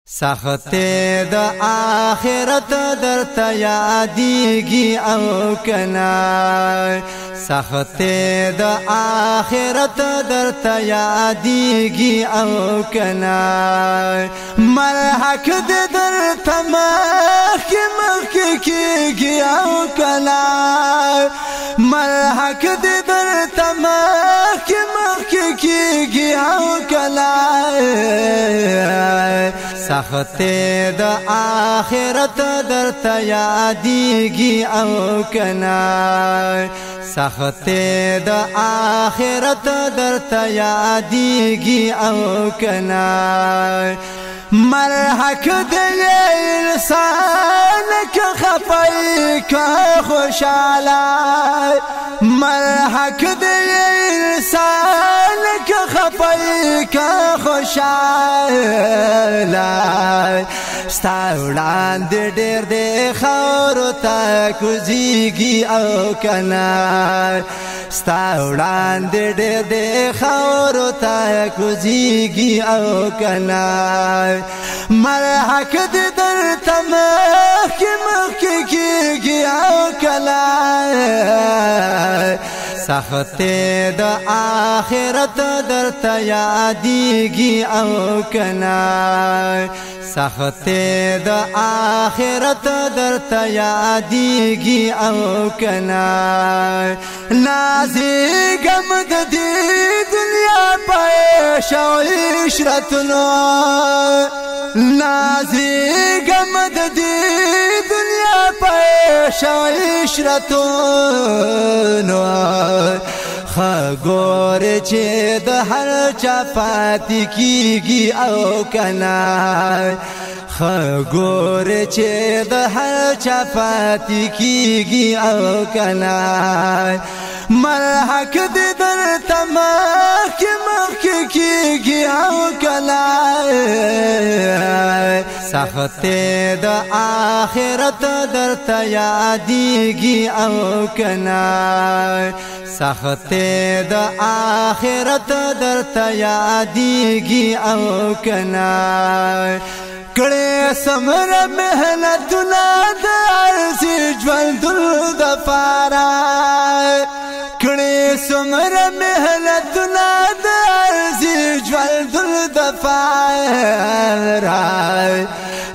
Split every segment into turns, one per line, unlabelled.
سخته د آخرت درته یادیږي او کنا سخته د آخرت درته یادیږي او کنا مرحک د درته مخ کیږي او کنا مرحک د درته مخ کیږي او کنا سخته د آخرت درته یادیږي او کنا سخته د آخرت درته یادیږي او کنا مرحک د انسان که خفای که خوشاله مرحک د انسان که خفای که خوشاله ستا وړاندې ډېر د خاورو ته کوزیږي او کنا ستا وړاندې ډېر د خاورو ته کوزیږي او کنا مرحک د درته مخکې کیږي او کنا سخته د آخرت درته یادیږي او کنا سخته د آخرت درته یادیږي او کنا نازیږم د دې دنیا په عیشو عشرتونو نازیږم د دې دنیا په عیشو عشرتونو خګور چې د هر چا پاتې کیږي او کنا خګور چې د هر چا پاتې کیږي او کنا مرحک د درته مخکې کیږي او کنا سخته د آخرت درته یادیږي او کنا سخته د آخرت درته یادیږي او کنا کړه سمر مهنتونه د ارزي ژوندون د پاره کړه سمر مهنتونه د ارزي ژوندون د پاره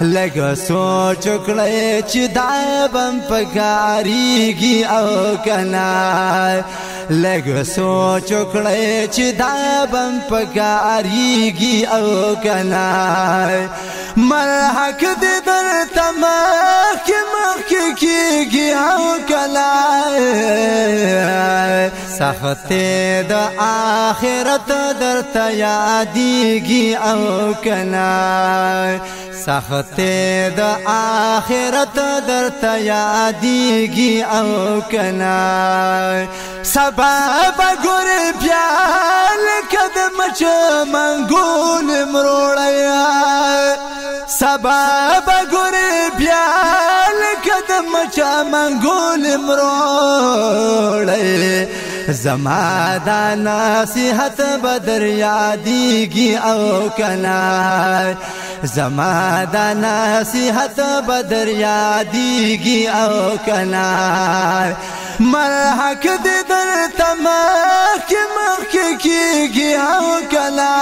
لږ سوچ کړه چې دا بم پکاريږي او کنا لږ سوچ کړه چې دا بم پکاريږي او کنا مرحک د درته مخکې کیږي او کنا سخته د آخرت درته یادیږي او کنا سخته د آخرت درته یادیږي او کنا سبا بګور بیا لکه د مچ منګول مروړیا سبا بګور بیا لکه د مچ منګول مروړیا زما دا نصیحت بدر یادیږي او کنا زما دا نصیحت بدر یادیږي او کنا مرحک د درته مخکې کیږي او کنا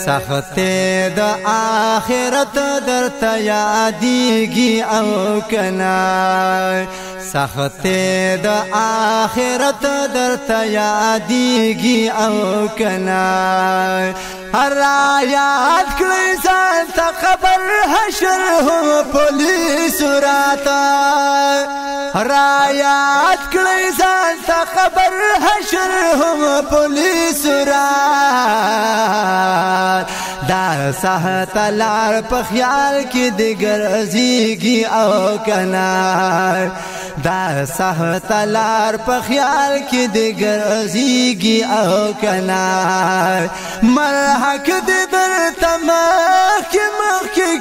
سخته د آخرت درته یادیږي او کنا سخته د آخرت درته یادیږي او کنا رایات کړی ځان ته خبر حشر هم پولیس راته رایات کړی ځان ته خبر حشر هم پولیس راته دا سهت لار په خیال کې د ګرځيږي او کنا دا سخت لار په خیال کې د ګرځيږي او کنا ملحق دې درته مخ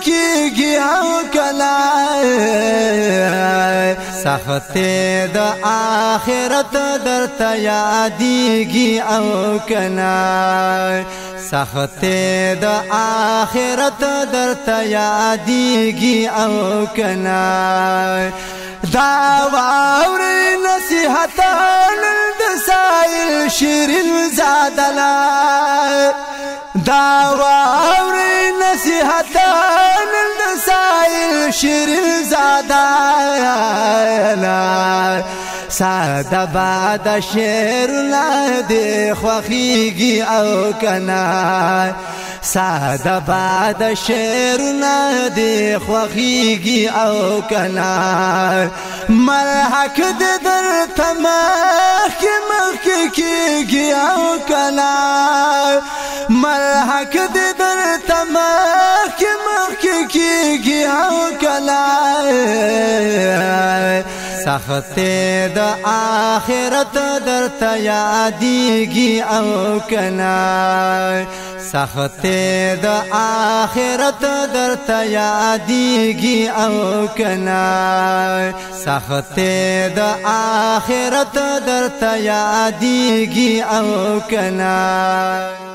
کېږي او کنا سخت د آخرت درته یادېږي او کنا سخت د آخرت درته یادېږي او کنا دا واوري نصیحتان د سایل شیرین زادلا دا واوري نصیحتان د سایل شیرین زادلا ساده باد شعرونه دې خوښیږي او کنا ساده باد شعرونه دې خوښیږي او کنا ملحق دې درته مخکې کېږي او کنا ملحق دې درته مخکې کېږي او کنا سخت د آخرت درته یادېږي او کنا سخت د آخرت درته یادېږي او کنا سخت د آخرت درته یادېږي او کنا